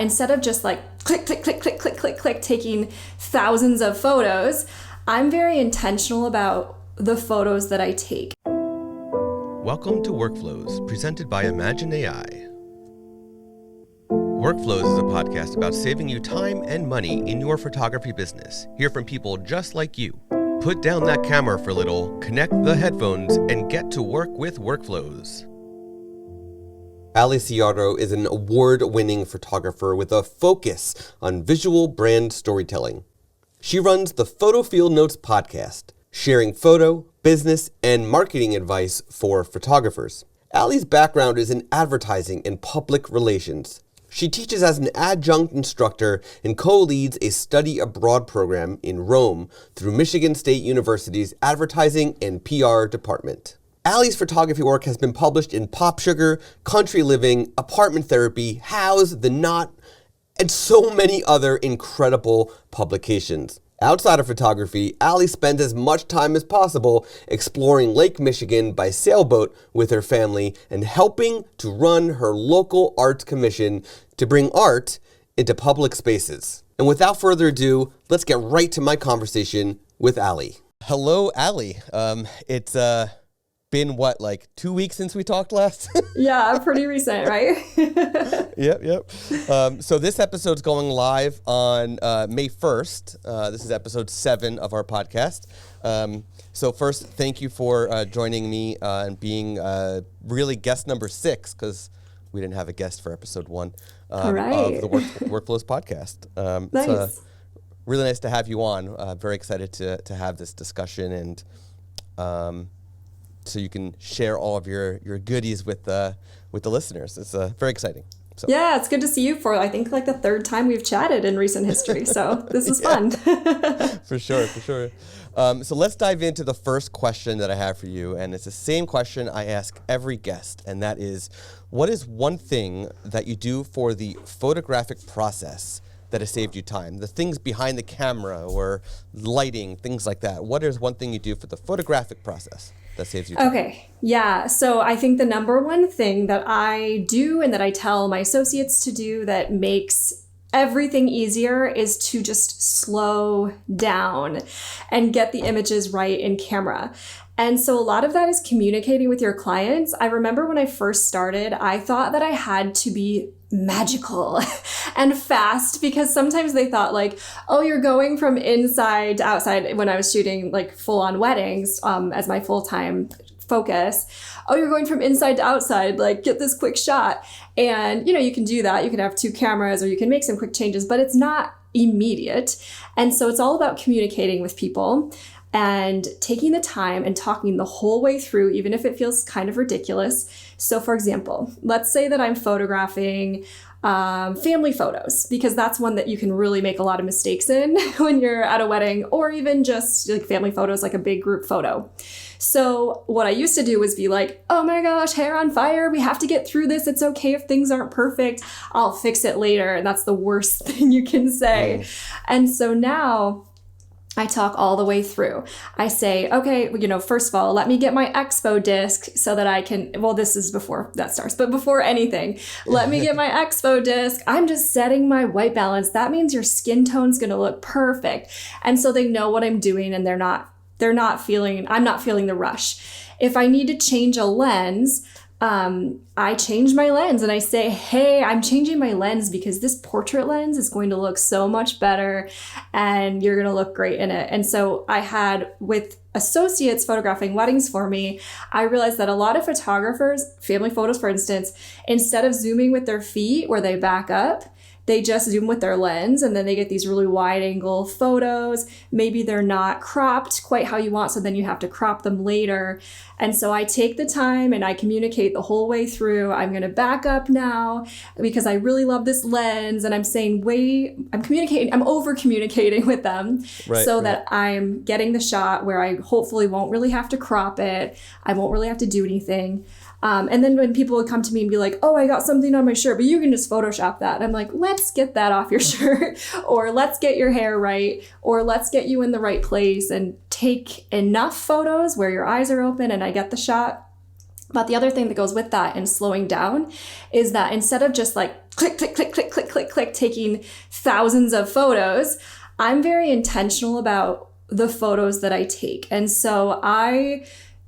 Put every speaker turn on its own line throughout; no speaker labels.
Instead of just like click, click, click, click, click, click, click, taking thousands of photos, I'm very intentional about the photos that I take.
Welcome to Workflows, presented by imagen-ai. Workflows is a podcast about saving you time and money in your photography business. Hear from people just like you. Put down that camera for a little, connect the headphones, and get to work with Workflows. Allie Siarto is an award-winning photographer with a focus on visual brand storytelling. She runs the Photo Field Notes podcast, sharing photo, business, and marketing advice for photographers. Allie's background is in advertising and public relations. She teaches as an adjunct instructor and co-leads a study abroad program in Rome through Michigan State University's Advertising and PR department. Allie's photography work has been published in Pop Sugar, Country Living, Apartment Therapy, House, The Knot, and so many other incredible publications. Outside of photography, Allie spends as much time as possible exploring Lake Michigan by sailboat with her family and helping to run her local arts commission to bring art into public spaces. And without further ado, let's get right to my conversation with Allie. Hello, Allie. It's been like 2 weeks since we talked last?
Yeah, pretty recent, right?
Yep. So this episode's going live on May 1st. This is episode 7 of our podcast. So first, thank you for joining me and being really guest number 6, because we didn't have a guest for episode 1 of the Workflows podcast.
Nice.
It's really nice to have you on. Very excited to have this discussion and so you can share all of your goodies with the listeners. It's very exciting. So.
Yeah, it's good to see you for, I think, like the 3rd time we've chatted in recent history. So this is fun.
For sure. So let's dive into the first question that I have for you. And it's the same question I ask every guest. And that is, what is one thing that you do for the photographic process that has saved you time? The things behind the camera or lighting, things like that. What is one thing you do for the photographic process that saves you time?
Okay. Yeah. So I think the number one thing that I do and that I tell my associates to do that makes everything easier is to just slow down and get the images right in camera. And so a lot of that is communicating with your clients. I remember when I first started, I thought that I had to be magical and fast, because sometimes they thought like, oh, you're going from inside to outside when I was shooting like full on weddings as my full-time focus. Oh, you're going from inside to outside, like get this quick shot. And you can do that. You can have 2 cameras or you can make some quick changes, but it's not immediate. And so it's all about communicating with people and taking the time and talking the whole way through, even if it feels kind of ridiculous. So for example, let's say that I'm photographing family photos, because that's one that you can really make a lot of mistakes in when you're at a wedding, or even just like family photos, like a big group photo. So what I used to do was be like, oh my gosh, hair on fire. We have to get through this. It's okay if things aren't perfect. I'll fix it later. And that's the worst thing you can say. And so now I talk all the way through. I say, okay, first of all, let me get my expo disc so that I can, well, this is before that starts, but before anything, let me get my expo disc. I'm just setting my white balance. That means your skin tone's going to look perfect. And so they know what I'm doing and I'm not feeling the rush. If I need to change a lens, I change my lens and I say, hey, I'm changing my lens because this portrait lens is going to look so much better and you're going to look great in it. And so I had, with associates photographing weddings for me, I realized that a lot of photographers, family photos, for instance, instead of zooming with their feet where they back up, they just zoom with their lens and then they get these really wide angle photos. Maybe they're not cropped quite how you want, so then you have to crop them later. And so I take the time and I communicate the whole way through. I'm going to back up now because I really love this lens, and I'm saying I'm over communicating with them that I'm getting the shot where I hopefully won't really have to crop it. I won't really have to do anything. And then when people would come to me and be like, oh, I got something on my shirt, but you can just Photoshop that. And I'm like, let's get that off your shirt, or let's get your hair right, or let's get you in the right place and take enough photos where your eyes are open and I get the shot. But the other thing that goes with that and slowing down is that instead of just like click, click, click, click, click, click, click, taking thousands of photos, I'm very intentional about the photos that I take. And so I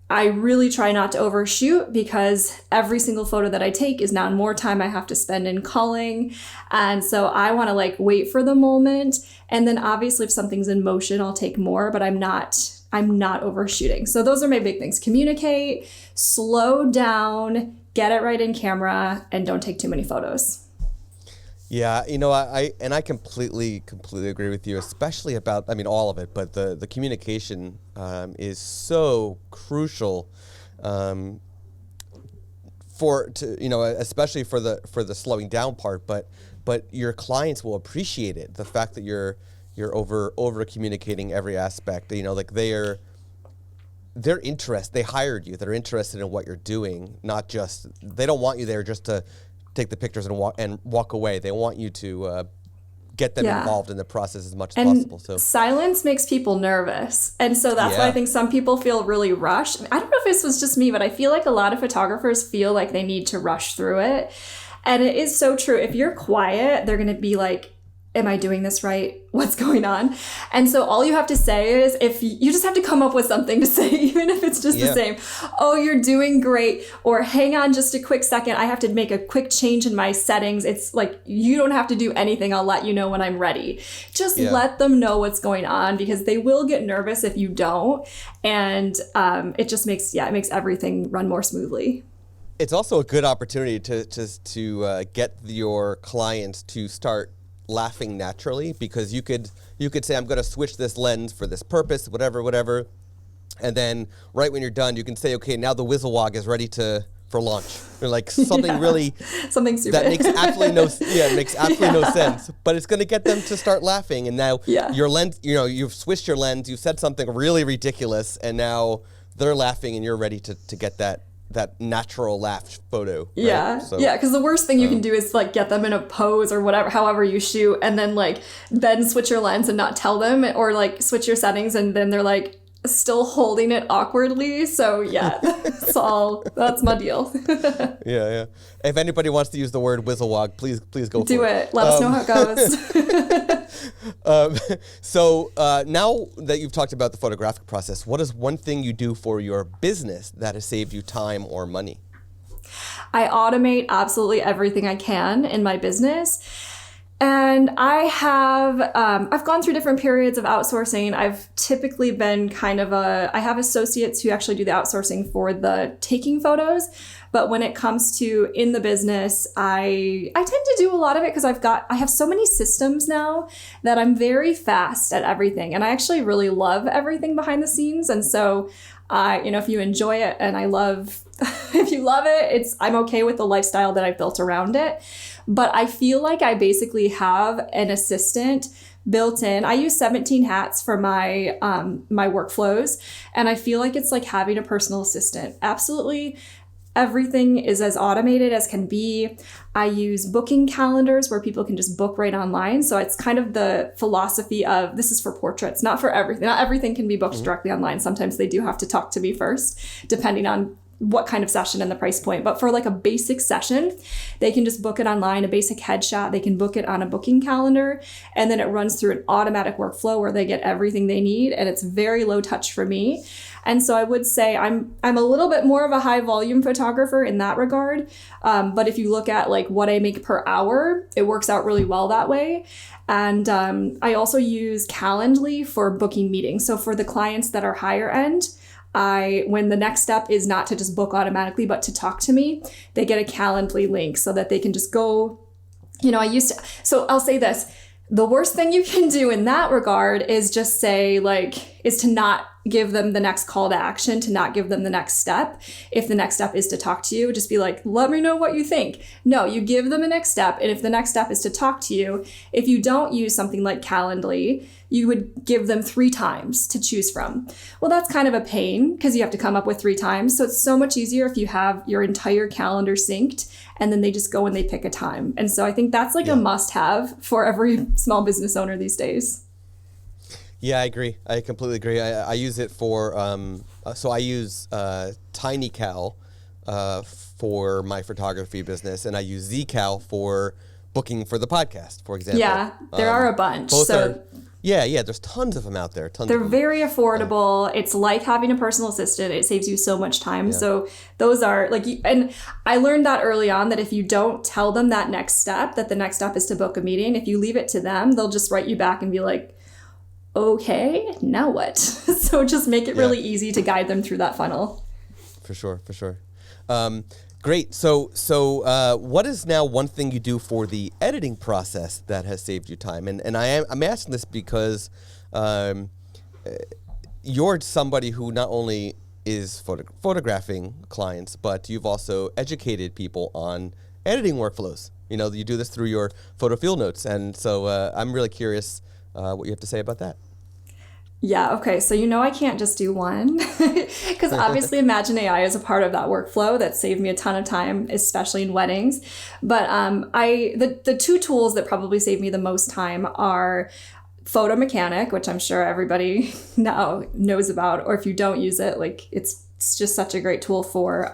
really try not to overshoot, because every single photo that I take is now more time I have to spend in culling. And so I want to like wait for the moment. And then obviously if something's in motion, I'll take more, but I'm not overshooting. So those are my big things. Communicate, slow down, get it right in camera, and don't take too many photos.
Yeah, I completely agree with you, especially about, all of it, but the communication is so crucial especially for the slowing down part, but your clients will appreciate it. The fact that you're over communicating every aspect, like they're interested. They hired you. They're interested in what you're doing, not just, they don't want you there just to take the pictures and walk away. They want you to get them involved in the process as much as possible. So
silence makes people nervous. And so that's why I think some people feel really rushed. I don't know if this was just me, but I feel like a lot of photographers feel like they need to rush through it. And it is so true. If you're quiet, they're going to be like, am I doing this right? What's going on? And so all you have to say is, if you just have to come up with something to say, even if it's just the same. Oh, you're doing great. Or hang on just a quick second. I have to make a quick change in my settings. It's like, you don't have to do anything. I'll let you know when I'm ready. Just let them know what's going on, because they will get nervous if you don't. And it just makes everything run more smoothly.
It's also a good opportunity to get your clients to start laughing naturally, because you could say, I'm going to switch this lens for this purpose, whatever, and then right when you're done, you can say, okay, now the Wizzlewog is ready for launch, or like something really
something stupid
that makes absolutely no sense, but it's going to get them to start laughing. And now your lens, you've switched your lens, you've said something really ridiculous, and now they're laughing, and you're ready to get that natural laugh photo. Right?
Yeah.
So,
because the worst thing you can do is like get them in a pose or whatever, however you shoot, and then switch your lens and not tell them, or like switch your settings, and then they're like still holding it awkwardly. So that's my deal.
Yeah. If anybody wants to use the word Wizzlewog, please go
do
for
it. Let us know how it
goes. So now that you've talked about the photographic process, what is one thing you do for your business that has saved you time or money?
I automate absolutely everything I can in my business. And I've gone through different periods of outsourcing. I've typically been I have associates who actually do the outsourcing for the taking photos. But when it comes to in the business, I tend to do a lot of it because I have so many systems now that I'm very fast at everything. And I actually really love everything behind the scenes. And so, if you enjoy it, and if you love it, I'm okay with the lifestyle that I've built around it. But I feel like I basically have an assistant built in. I use 17 hats for my my workflows, and I feel like it's like having a personal assistant. Absolutely everything is as automated as can be. I use booking calendars where people can just book right online. So it's kind of the philosophy of, this is for portraits, not for everything. Not everything can be booked directly online. Sometimes they do have to talk to me first, depending on what kind of session and the price point. But for like a basic session, they can just book it online, a basic headshot. They can book it on a booking calendar, and then it runs through an automatic workflow where they get everything they need, and it's very low touch for me. And so I would say I'm a little bit more of a high volume photographer in that regard. But if you look at like what I make per hour, it works out really well that way. And I also use Calendly for booking meetings. So for the clients that are higher end, when the next step is not to just book automatically, but to talk to me, they get a Calendly link so that they can just go, so I'll say this, the worst thing you can do in that regard is just say is to not give them the next call to action, to not give them the next step. If the next step is to talk to you, just be like, let me know what you think. No, you give them a next step. And if the next step is to talk to you, if you don't use something like Calendly, you would give them 3 times to choose from. Well, that's kind of a pain because you have to come up with 3 times. So it's so much easier if you have your entire calendar synced and then they just go and they pick a time. And so I think that's a must-have for every small business owner these days.
Yeah, I agree. I completely agree. I use it for, so I use TinyCal for my photography business, and I use Zcal for booking for the podcast, for example.
Yeah, there are a bunch.
Both
so
are, yeah, there's tons of them out there.
they're very affordable. It's like having a personal assistant. It saves you so much time.
Yeah.
So those are like, and I learned that early on that if you don't tell them that next step, that the next step is to book a meeting, if you leave it to them, they'll just write you back and be like, okay, now what? So just make it really easy to guide them through that funnel.
For sure. Great. So what is now one thing you do for the editing process that has saved you time? And I'm asking this because you're somebody who not only is photographing clients, but you've also educated people on editing workflows. You know, you do this through your photo field notes. And so I'm really curious what you have to say about that.
Yeah, okay. So I can't just do one because obviously imagen-ai is a part of that workflow that saved me a ton of time, especially in weddings. But the two tools that probably save me the most time are Photo Mechanic, which I'm sure everybody now knows about, or if you don't use it, like it's just such a great tool for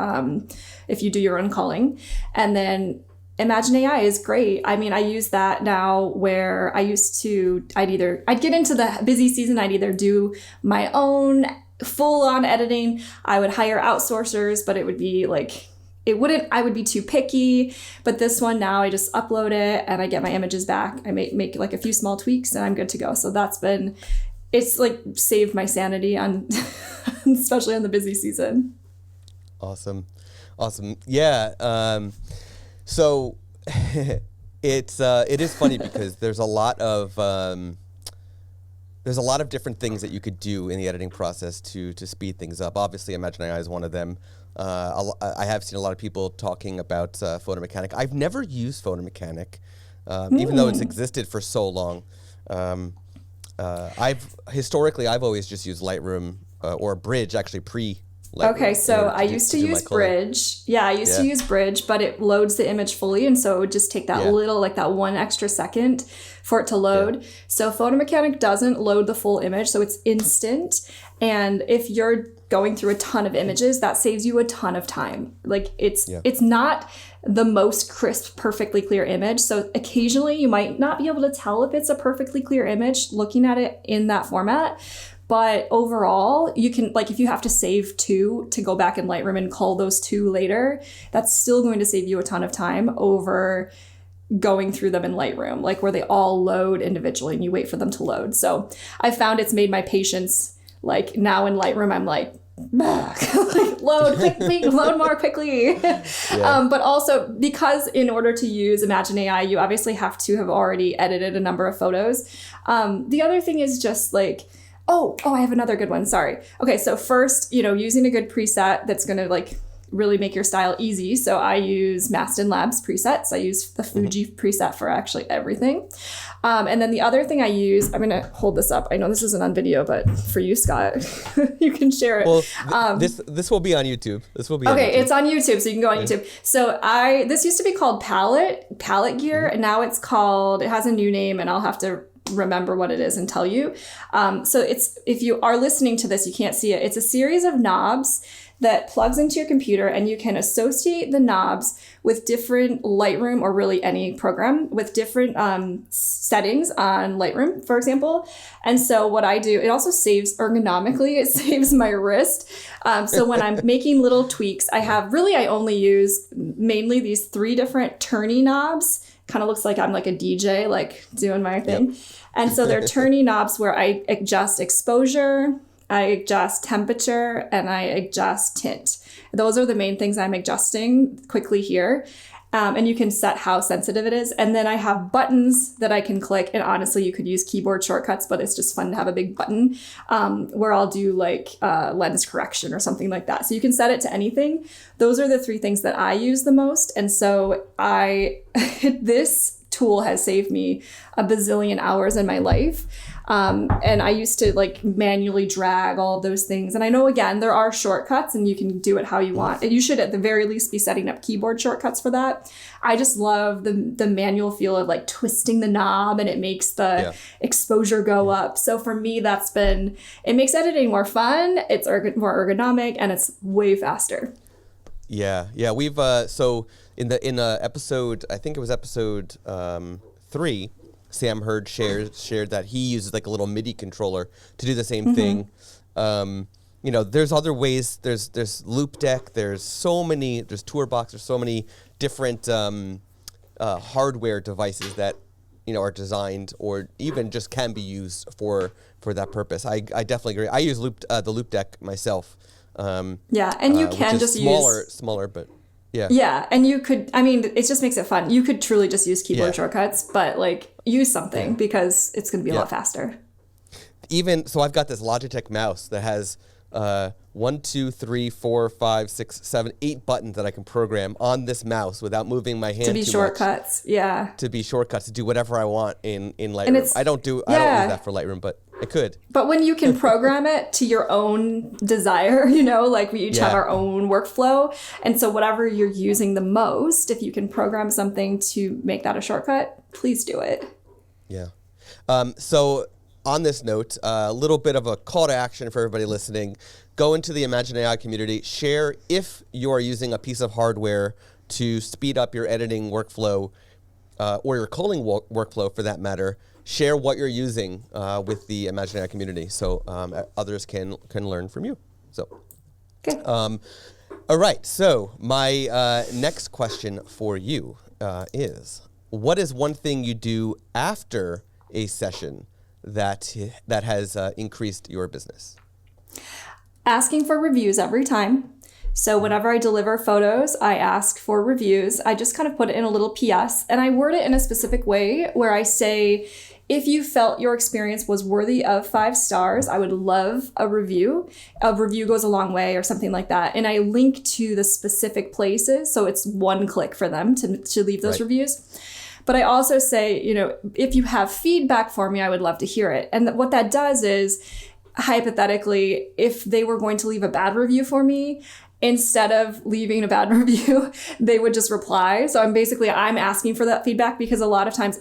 if you do your own culling. And then imagen-ai is great. I mean, I use that now where I'd get into the busy season, I'd either do my own full-on editing, I would hire outsourcers, but it would be like, I would be too picky. But this one now I just upload it and I get my images back. I make like a few small tweaks and I'm good to go. So it's like saved my sanity on, especially on the busy season.
Awesome. Yeah. So it is funny because there's a lot of different things that you could do in the editing process to speed things up. Obviously, imagen-ai is one of them. I have seen a lot of people talking about Photo Mechanic. I've never used Photo Mechanic, even though it's existed for so long. I've always just used Lightroom or Bridge, actually pre-Lightroom.
Okay, so I used to use Bridge. Yeah, I used to use Bridge, but it loads the image fully, and so it would just take that little, like that 1 extra second for it to load. So Photo Mechanic doesn't load the full image, so it's instant. And if you're going through a ton of images, that saves you a ton of time. Like it's not the most crisp, perfectly clear image. So occasionally you might not be able to tell if it's a perfectly clear image looking at it in that format. But overall, you can, like, if you have to save 2 to go back in Lightroom and cull those 2 later, that's still going to save you a ton of time over going through them in Lightroom, like where they all load individually and you wait for them to load. So I found it's made my patience, like now in Lightroom, I'm like, like load quickly, load more quickly. But also because in order to use imagen-ai, you obviously have to have already edited a number of photos. The other thing is just like, Oh, I have another good one. Sorry. Okay, so first, using a good preset that's going to like really make your style easy. So I use Mastin Labs presets. I use the Fuji preset for actually everything. And then the other thing I use, I'm going to hold this up. I know this isn't on video, but for you, Scott, you can share it.
Well, this will be on YouTube. This will be
okay.
On YouTube.
It's on YouTube, so you can go on YouTube. So this used to be called Palette Gear, and now it has a new name, and I'll have to remember what it is and tell you. So if you are listening to this, you can't see it. It's a series of knobs that plugs into your computer, and you can associate the knobs with different Lightroom, or really any program, with different settings on Lightroom, for example. And so what I do, it also saves ergonomically, it saves my wrist. So when I'm making little tweaks, I only use mainly these 3 different turny knobs. Kind of looks like I'm like a DJ, like doing my thing. Yep. And so they're turny knobs where I adjust exposure, I adjust temperature, and I adjust tint. Those are the main things I'm adjusting quickly here. And you can set how sensitive it is. And then I have buttons that I can click. And honestly, you could use keyboard shortcuts, but it's just fun to have a big button where I'll do like lens correction or something like that. So you can set it to anything. Those are the 3 things that I use the most. And so this tool has saved me a bazillion hours in my life. And I used to like manually drag all of those things. And I know, again, there are shortcuts and you can do it how you want. And you should at the very least be setting up keyboard shortcuts for that. I just love the manual feel of like twisting the knob, and it makes the exposure go up. So for me, it makes editing more fun. It's more ergonomic, and it's way faster.
Yeah. We've so in episode, I think it was episode 3, Sam Hurd shared that he uses like a little MIDI controller to do the same thing. There's other ways. There's Loop Deck. There's TourBox. There's so many different hardware devices that are designed or even just can be used for that purpose. I definitely agree. I use the Loop Deck myself.
And you can just use
smaller, but yeah.
Yeah, and you could, it just makes it fun. You could truly just use keyboard shortcuts, but like use something because it's going to be a lot faster.
Even so, I've got this Logitech mouse that has 1, 2, 3, 4, 5, 6, 7, 8 buttons that I can program on this mouse without moving my hand
to be shortcuts.
To be shortcuts to do whatever I want in Lightroom. I don't use that for Lightroom, but I could.
But when you can program it to your own desire, like we each have our own workflow. And so whatever you're using the most, if you can program something to make that a shortcut, please do it.
Yeah. So on this note, a little bit of a call to action for everybody listening. Go into the imagen-ai community. Share if you are using a piece of hardware to speed up your editing workflow or your culling workflow for that matter. Share what you're using with the imagen-ai community so others can learn from you. So,
okay.
All right. So my next question for you is, what is one thing you do after a session that has increased your business?
Asking for reviews every time. So whenever I deliver photos, I ask for reviews. I just kind of put it in a little PS and I word it in a specific way where I say, if you felt your experience was worthy of 5 stars, I would love a review. A review goes a long way or something like that. And I link to the specific places. So it's one click for them to leave those reviews. But I also say, if you have feedback for me, I would love to hear it. And what that does is, hypothetically, if they were going to leave a bad review for me, instead of leaving a bad review, they would just reply. So I'm asking for that feedback because a lot of times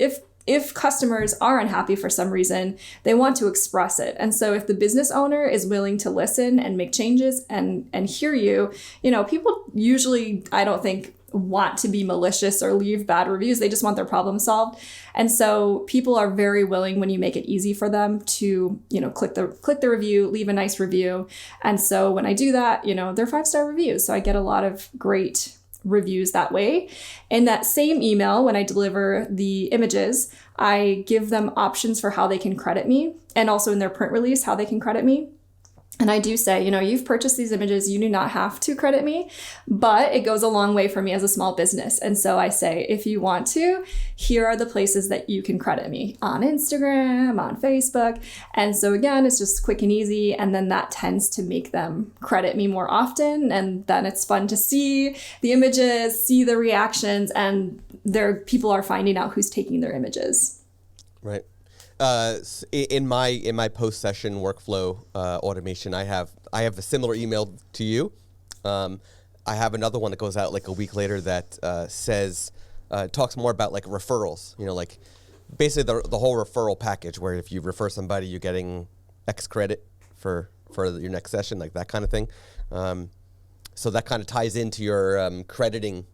if customers are unhappy for some reason, they want to express it. And so if the business owner is willing to listen and make changes and hear you, people usually, I don't think, want to be malicious or leave bad reviews. They just want their problem solved. And so people are very willing when you make it easy for them to, click the review, leave a nice review. And so when I do that, they're 5-star reviews. So I get a lot of great reviews that way. In that same email, when I deliver the images, I give them options for how they can credit me, and also in their print release, how they can credit me. And I do say, you've purchased these images, you do not have to credit me, but it goes a long way for me as a small business. And so I say, if you want to, here are the places that you can credit me: on Instagram, on Facebook. And so again, it's just quick and easy. And then that tends to make them credit me more often. And then it's fun to see the images, see the reactions, and people are finding out who's taking their images.
Right. In my post-session workflow automation, I have a similar email to you. I have another one that goes out like a week later that talks more about like referrals. Like basically the whole referral package, where if you refer somebody, you're getting X credit for your next session, like that kind of thing. So that kind of ties into your crediting,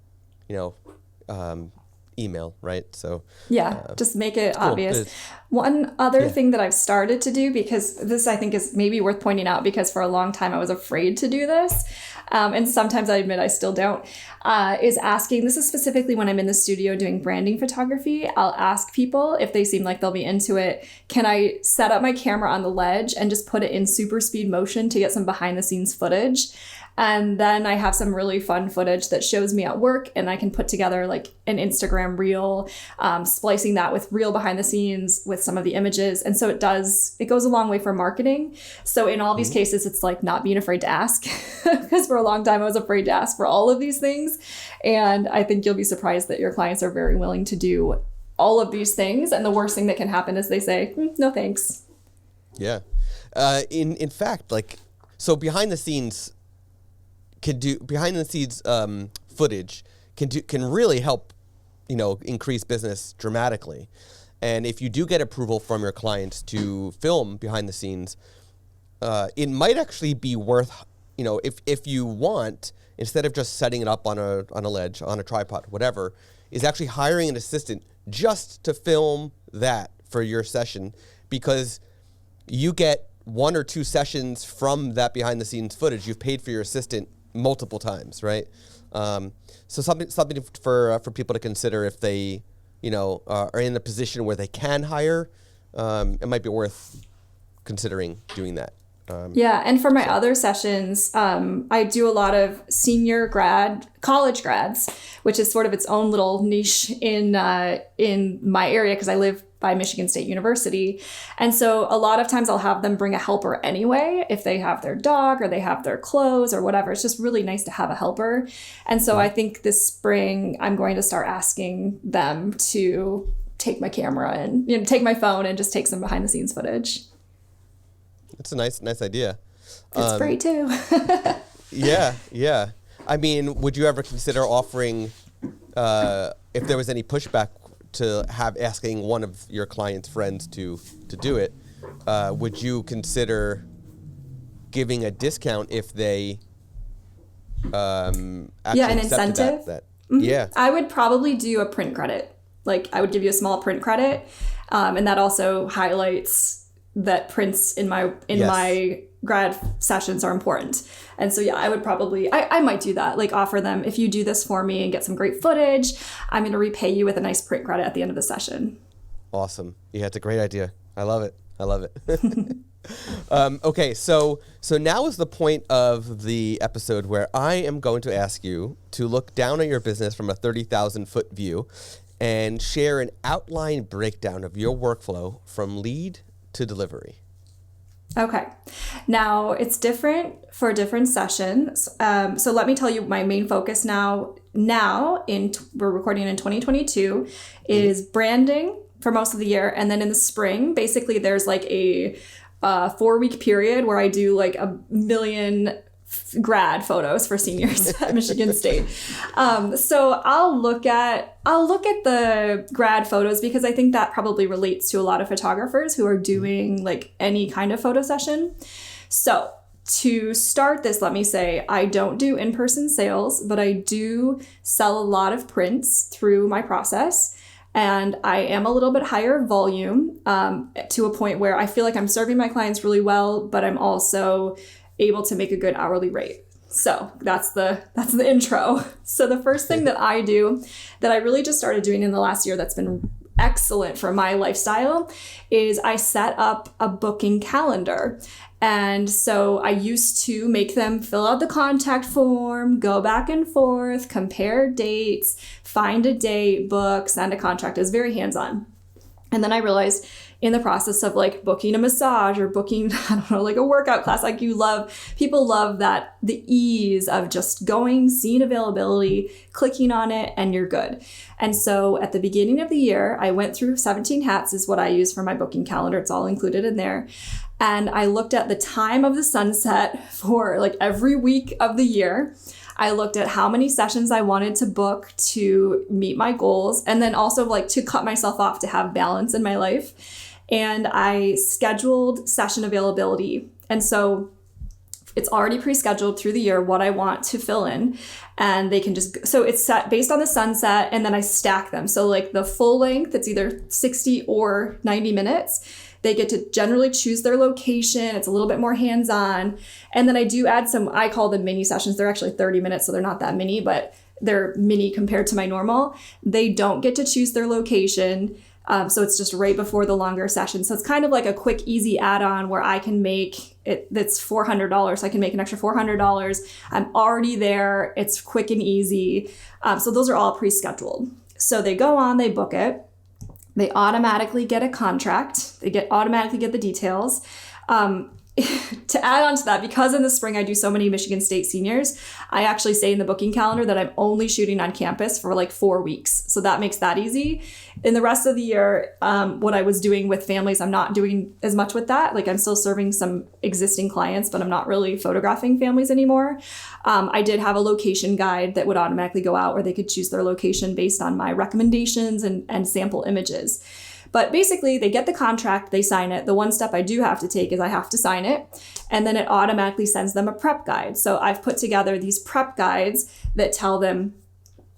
email, right? So
just make it
cool.
obvious. One other thing that I've started to do, because this I think is maybe worth pointing out, because for a long time I was afraid to do this, and sometimes I admit I still don't, is asking, this is specifically when I'm in the studio doing branding photography, I'll ask people if they seem like they'll be into it, can I set up my camera on the ledge and just put it in super speed motion to get some behind the scenes footage? And then I have some really fun footage that shows me at work, and I can put together like an Instagram reel, splicing that with real behind the scenes with some of the images. And so it goes a long way for marketing. So in all these cases, it's like not being afraid to ask, because for a long time I was afraid to ask for all of these things. And I think you'll be surprised that your clients are very willing to do all of these things. And the worst thing that can happen is they say, no, thanks.
Yeah. In fact, so behind the scenes footage can really help, increase business dramatically. And if you do get approval from your clients to film behind the scenes, it might actually be worth, if you want, instead of just setting it up on a ledge, on a tripod, whatever, is actually hiring an assistant just to film that for your session, because you get 1 or 2 sessions from that behind the scenes footage. You've paid for your assistant multiple times, right? So something for people to consider if they, are in a position where they can hire. It might be worth considering doing that.
Yeah, and for my other sessions, I do a lot of senior college grads, which is sort of its own little niche in my area because I live by Michigan State University. And so a lot of times I'll have them bring a helper anyway, if they have their dog or they have their clothes or whatever. It's just really nice to have a helper. And so I think this spring I'm going to start asking them to take my camera and take my phone and just take some behind the scenes footage.
It's a nice idea.
It's free too.
Yeah. I mean, would you ever consider offering, if there was any pushback to asking one of your client's friends to do it, would you consider giving a discount if they actually
an incentive?
That?
Mm-hmm.
Yeah.
I would probably do a print credit. Like I would give you a small print credit, and that also highlights that prints in my grad sessions are important. And so, I would probably, I might do that, like offer them, if you do this for me and get some great footage, I'm going to repay you with a nice print credit at the end of the session.
Awesome. Yeah, it's a great idea. I love it. Okay, so now is the point of the episode where I am going to ask you to look down at your business from a 30,000-foot view and share an outline breakdown of your workflow from lead to delivery.
Okay. Now, it's different for different sessions. So let me tell you my main focus now we're recording in 2022 is branding for most of the year. And then in the spring, basically there's like a 4-week period where I do like 1 million grad photos for seniors at Michigan State. So I'll look at the grad photos because I think that probably relates to a lot of photographers who are doing like any kind of photo session. So to start this, let me say I don't do in-person sales, but I do sell a lot of prints through my process. And I am a little bit higher volume to a point where I feel like I'm serving my clients really well, but I'm also able to make a good hourly rate. So that's the intro. So the first thing that I do that I really just started doing in the last year that's been excellent for my lifestyle is I set up a booking calendar. And so I used to make them fill out the contact form, go back and forth, compare dates, find a date, book, send a contract. It's very hands-on. And then I realized in the process of like booking a massage or booking, like a workout class, like people love that, the ease of just going, seeing availability, clicking on it, and you're good. And so at the beginning of the year, I went through 17 hats is what I use for my booking calendar. It's all included in there. And I looked at the time of the sunset for like every week of the year. I looked at how many sessions I wanted to book to meet my goals, and then also like to cut myself off to have balance in my life. And I scheduled session availability. And so it's already pre-scheduled through the year what I want to fill in. And they can so it's set based on the sunset, and then I stack them. So like the full length, it's either 60 or 90 minutes. They get to generally choose their location. It's a little bit more hands-on. And then I do add some, I call them mini sessions. They're actually 30 minutes, so they're not that mini, but they're mini compared to my normal. They don't get to choose their location. So it's just right before the longer session. So it's kind of like a quick, easy add-on where I can make it, that's $400. I can make an extra $400. I'm already there. It's quick and easy. So those are all pre-scheduled. So they go on, they book it. They automatically get a contract. They automatically get the details. To add on to that, because in the spring I do so many Michigan State seniors, I actually say in the booking calendar that I'm only shooting on campus for like 4 weeks. So that makes that easy. In the rest of the year, what I was doing with families, I'm not doing as much with that. Like I'm still serving some existing clients, but I'm not really photographing families anymore. I did have a location guide that would automatically go out where they could choose their location based on my recommendations and sample images. But basically, they get the contract, they sign it. The one step I do have to take is I have to sign it, and then it automatically sends them a prep guide. So I've put together these prep guides that tell them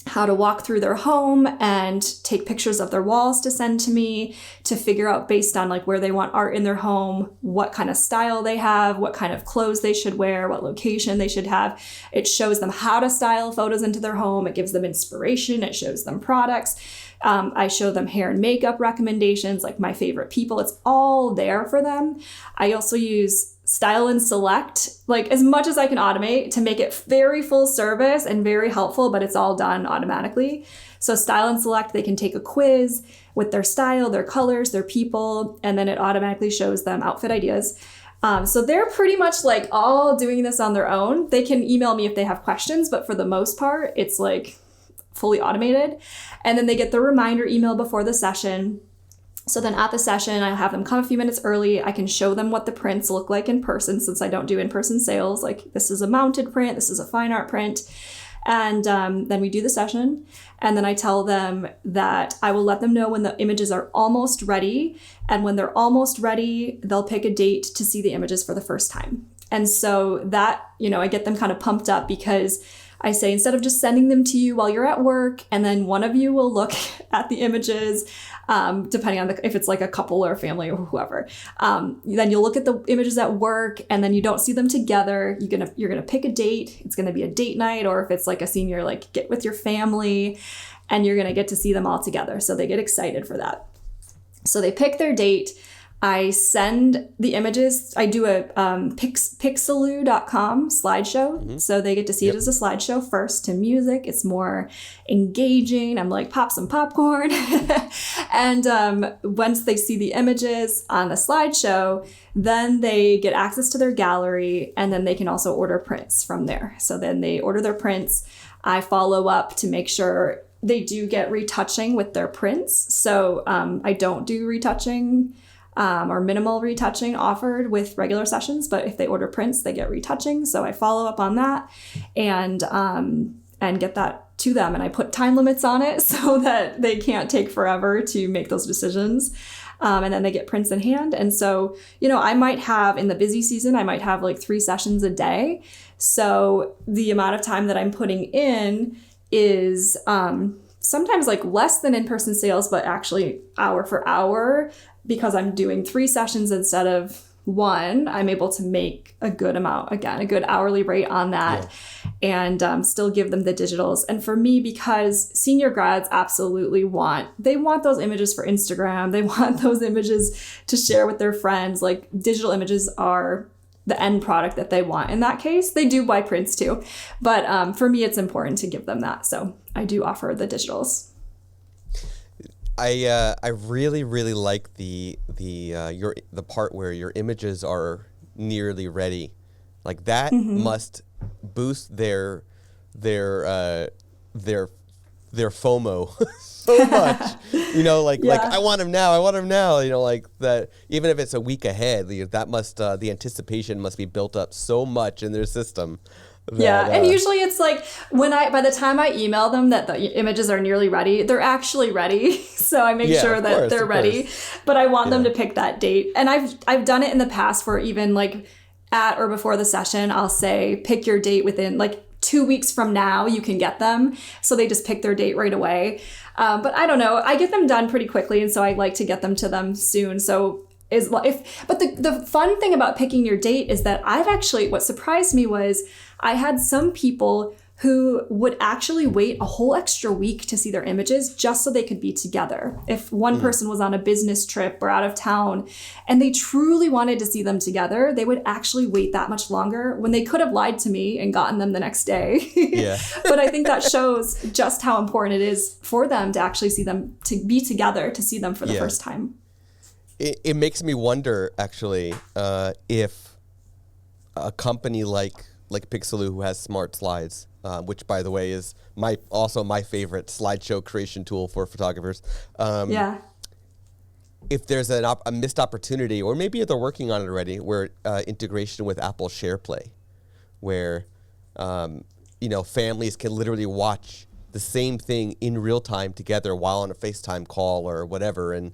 how to walk through their home and take pictures of their walls to send to me, to figure out based on like where they want art in their home, what kind of style they have, what kind of clothes they should wear, what location they should have. It shows them how to style photos into their home. It gives them inspiration. It shows them products. I show them hair and makeup recommendations, like my favorite people. It's all there for them. I also use Style and Select, like as much as I can automate to make it very full service and very helpful, but it's all done automatically. So Style and Select, they can take a quiz with their style, their colors, their people, and then it automatically shows them outfit ideas. So they're pretty much like all doing this on their own. They can email me if they have questions, but for the most part, it's like fully automated. And then they get the reminder email before the session. So then at the session, I have them come a few minutes early. I can show them what the prints look like in person, since I don't do in-person sales. Like, this is a mounted print, this is a fine art print. And then we do the session. And then I tell them that I will let them know when the images are almost ready. And when they're almost ready, they'll pick a date to see the images for the first time. And so that, I get them kind of pumped up, because I say, instead of just sending them to you while you're at work, and then one of you will look at the images, depending on if it's like a couple or a family or whoever, then you'll look at the images at work, and then you don't see them together. You're gonna pick a date. It's gonna be a date night, or if it's like a senior, like get with your family, and you're gonna get to see them all together. So they get excited for that. So they pick their date. I send the images. I do a pixaloo.com slideshow. Mm-hmm. So they get to see it as a slideshow first to music. It's more engaging. I'm like, pop some popcorn. And once they see the images on the slideshow, then they get access to their gallery, and then they can also order prints from there. So then they order their prints. I follow up to make sure they do get retouching with their prints. So I don't do retouching or minimal retouching offered with regular sessions, but if they order prints, they get retouching. So I follow up on that and get that to them. And I put time limits on it so that they can't take forever to make those decisions. And then they get prints in hand. And so, I might have, in the busy season, I might have like 3 sessions a day. So the amount of time that I'm putting in is sometimes like less than in-person sales, but actually hour for hour. Because I'm doing 3 sessions instead of 1, I'm able to make a good amount, again, a good hourly rate on that, and still give them the digitals. And for me, because senior grads absolutely want those images for Instagram. They want those images to share with their friends. Like, digital images are the end product that they want. In that case, they do buy prints too. But for me, it's important to give them that. So I do offer the digitals.
I really like the part where your images are nearly ready. Like, that must boost their FOMO so much. Like I want them now. Like that. Even if it's a week ahead, that must the anticipation must be built up so much in their system.
And usually it's like by the time I email them that the images are nearly ready, they're actually ready. So I make sure that they're ready, but I want them to pick that date. And I've done it in the past for even like at or before the session, I'll say, pick your date within like 2 weeks from now, you can get them. So they just pick their date right away. But I don't know, I get them done pretty quickly. And so I like to get them to them soon. So but the fun thing about picking your date is that what surprised me was I had some people who would actually wait a whole extra week to see their images just so they could be together. If one person was on a business trip or out of town and they truly wanted to see them together, they would actually wait that much longer when they could have lied to me and gotten them the next day. But I think that shows just how important it is for them to actually see them, to be together, to see them for the first time.
It makes me wonder, actually, if a company like Pixaloo, who has Smart Slides, which, by the way, is also my favorite slideshow creation tool for photographers. If there's a missed opportunity, or maybe they're working on it already, where integration with Apple SharePlay, where families can literally watch the same thing in real time together while on a FaceTime call or whatever, and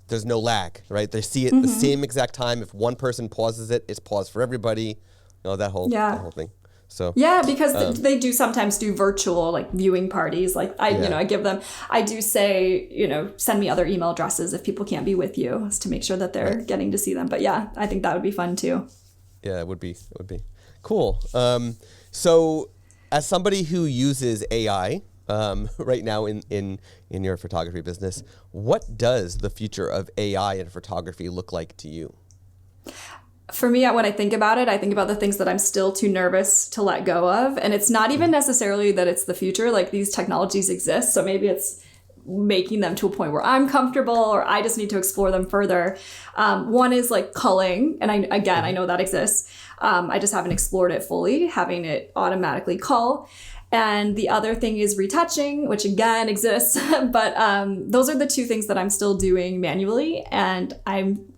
there's no lag, right? They see it the same exact time. If one person pauses it, it's paused for everybody. That whole thing. So
yeah, because they do sometimes do virtual like viewing parties. Like I give them, I do say, send me other email addresses if people can't be with you, to make sure that they're getting to see them. But yeah, I think that would be fun too.
Yeah, it would be cool. So as somebody who uses AI right now in your photography business, what does the future of AI in photography look like to you?
For me, when I think about it, I think about the things that I'm still too nervous to let go of. And it's not even necessarily that it's the future. Like, these technologies exist. So maybe it's making them to a point where I'm comfortable, or I just need to explore them further. One is like culling. And I know that exists. I just haven't explored it fully, having it automatically cull. And the other thing is retouching, which again exists. But those are the two things that I'm still doing manually. And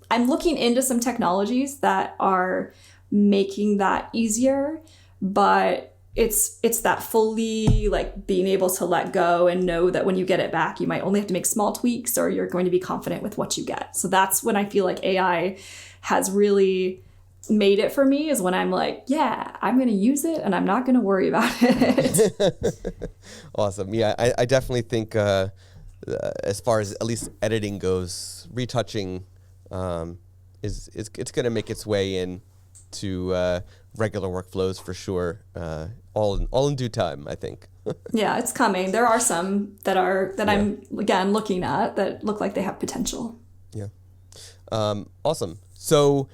I'm looking into some technologies that are making that easier, but it's that fully like being able to let go and know that when you get it back, you might only have to make small tweaks, or you're going to be confident with what you get. So that's when I feel like AI has really made it for me, is when I'm like, yeah, I'm going to use it and I'm not going to worry about it.
Awesome. Yeah, I definitely think as far as at least editing goes, retouching it's going to make its way in to regular workflows for sure. All in due time, I think.
Yeah, it's coming. There are some that I'm again looking at that look like they have potential.
Yeah. Awesome. So,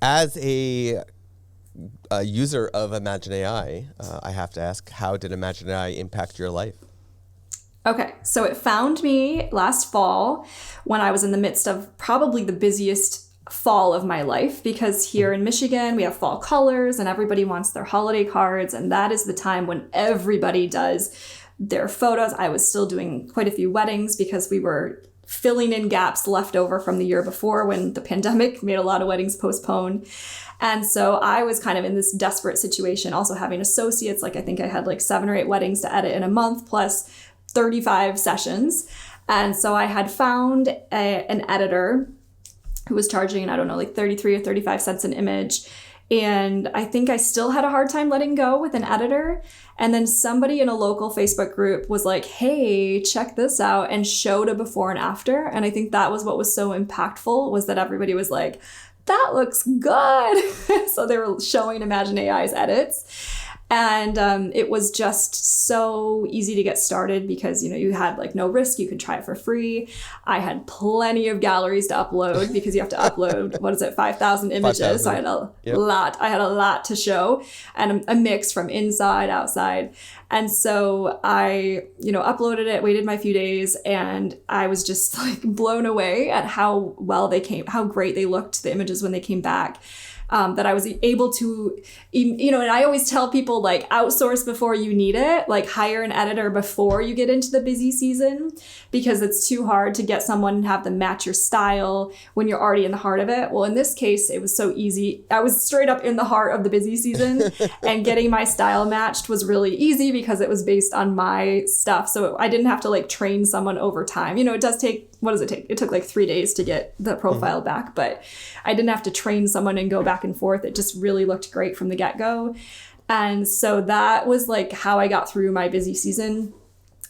as a user of imagen-ai, I have to ask, how did imagen-ai impact your life?
Okay, so it found me last fall when I was in the midst of probably the busiest fall of my life, because here in Michigan, we have fall colors and everybody wants their holiday cards. And that is the time when everybody does their photos. I was still doing quite a few weddings because we were filling in gaps left over from the year before when the pandemic made a lot of weddings postpone. And so I was kind of in this desperate situation, also having associates. Like, I think I had like 7 or 8 weddings to edit in a month, plus 35 sessions. And so I had found an editor who was charging, I don't know, like 33 or 35 cents an image. And I think I still had a hard time letting go with an editor. And then somebody in a local Facebook group was like, hey, check this out, and showed a before and after. And I think that was what was so impactful, was that everybody was like, that looks good. So they were showing imagen-ai's edits. And it was just so easy to get started because, you had like no risk. You could try it for free. I had plenty of galleries to upload because you have to upload, 5,000 images. 5,000. So I had a lot to show, and a mix from inside, outside. And so I, uploaded it, waited my few days, and I was just like blown away at how great they looked, the images when they came back. That I was able to, and I always tell people, like, outsource before you need it, like hire an editor before you get into the busy season, because it's too hard to get someone and have them match your style when you're already in the heart of it. Well, in this case, it was so easy. I was straight up in the heart of the busy season and getting my style matched was really easy because it was based on my stuff. So I didn't have to like train someone over time. It does take, what does it take? It took like 3 days to get the profile back, but I didn't have to train someone and go back and forth. It just really looked great from the get-go. And so that was like how I got through my busy season.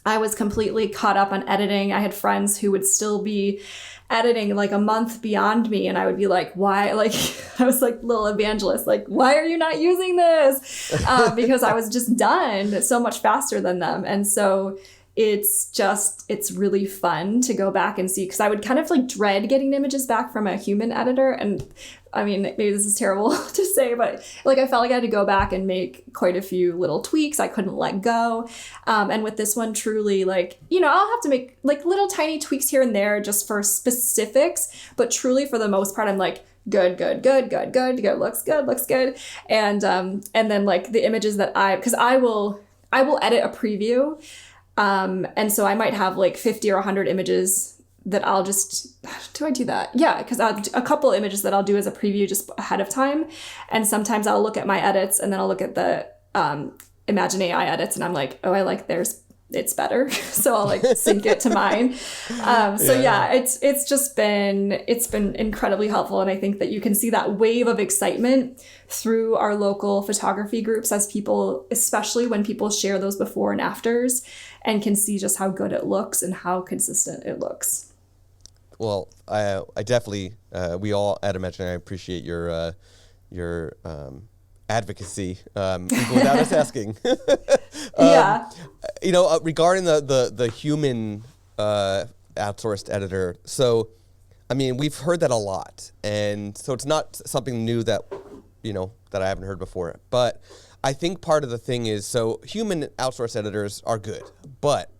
I was completely caught up on editing. I had friends who would still be editing like a month beyond me, and I would be like, why? Like, I was like little evangelist, like, why are you not using this? Because I was just done so much faster than them. And so it's really fun to go back and see, because I would kind of like dread getting images back from a human editor. And I mean, maybe this is terrible to say, but like, I felt like I had to go back and make quite a few little tweaks. I couldn't let go. And with this one, truly, like, I'll have to make like little tiny tweaks here and there just for specifics, but truly for the most part, I'm like, good, looks good. And then like the images that because I will edit a preview. And so I might have like 50 or 100 images that I'll just, do I do that? Yeah, because a couple images that I'll do as a preview just ahead of time. And sometimes I'll look at my edits and then I'll look at the imagen-ai edits and I'm like, oh, I like theirs it's better. So I'll like sync it to mine. It's been incredibly helpful. And I think that you can see that wave of excitement through our local photography groups as people, especially when people share those before and afters and can see just how good it looks and how consistent it looks.
Well, I definitely, we all at imagen-ai appreciate your advocacy, even without us asking. Regarding the human outsourced editor, so, I mean, we've heard that a lot. And so it's not something new that I haven't heard before. But I think part of the thing is, so human outsourced editors are good, but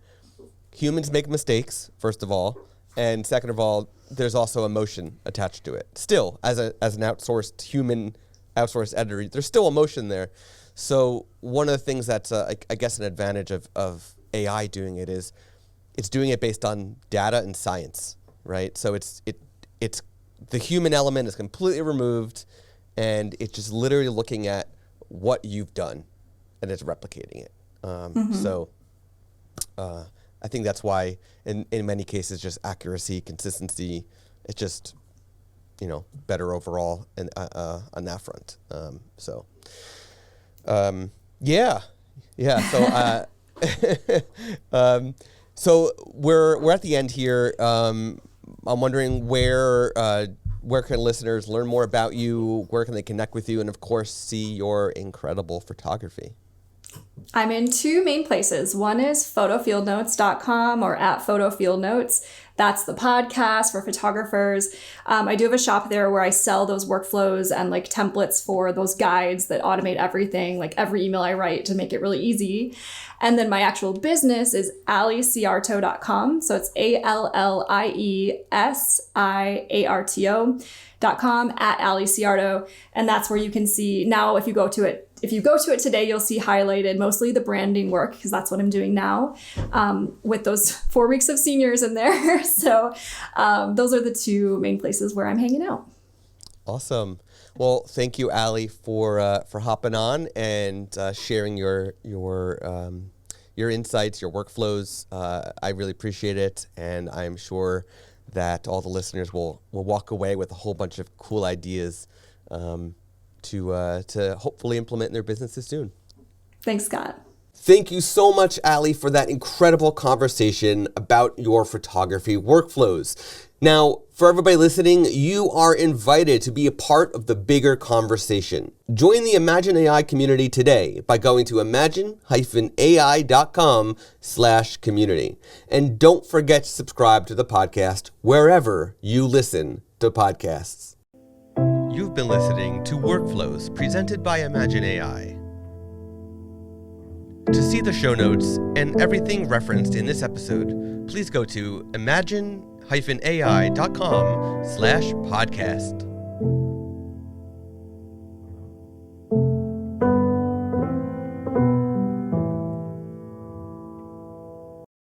humans make mistakes, first of all. And second of all, there's also emotion attached to it. Still, as an outsourced human outsourced editor, there's still emotion there. So one of the things that's, I guess, an advantage of AI doing it is it's doing it based on data and science, right? So it's the human element is completely removed, and it's just literally looking at what you've done, and it's replicating it. So I think that's why, in many cases, just accuracy, consistency, it's just, better overall and on that front. So so we're at the end here. I'm wondering where can listeners learn more about you? Where can they connect with you? And of course, see your incredible photography.
I'm in two main places. One is photofieldnotes.com or at photofieldnotes. That's the podcast for photographers. I do have a shop there where I sell those workflows and like templates for those guides that automate everything, like every email I write to make it really easy. And then my actual business is alliesiarto.com. So it's ALLIESIARTO.com, at Allie Siarto. And that's where you can see now, if you go to it today, you'll see highlighted mostly the branding work, because that's what I'm doing now, with those 4 weeks of seniors in there. So those are the two main places where I'm hanging out.
Awesome. Well, thank you, Allie, for hopping on and sharing your insights, your workflows. I really appreciate it, and I'm sure that all the listeners will walk away with a whole bunch of cool ideas to hopefully implement in their businesses soon.
Thanks, Scott.
Thank you so much, Allie, for that incredible conversation about your photography workflows. Now, for everybody listening, you are invited to be a part of the bigger conversation. Join the imagen-ai community today by going to imagen-ai.com/community. And don't forget to subscribe to the podcast wherever you listen to podcasts. You've been listening to Workflows presented by imagen-ai. To see the show notes and everything referenced in this episode, please go to imagen-ai.com/podcast.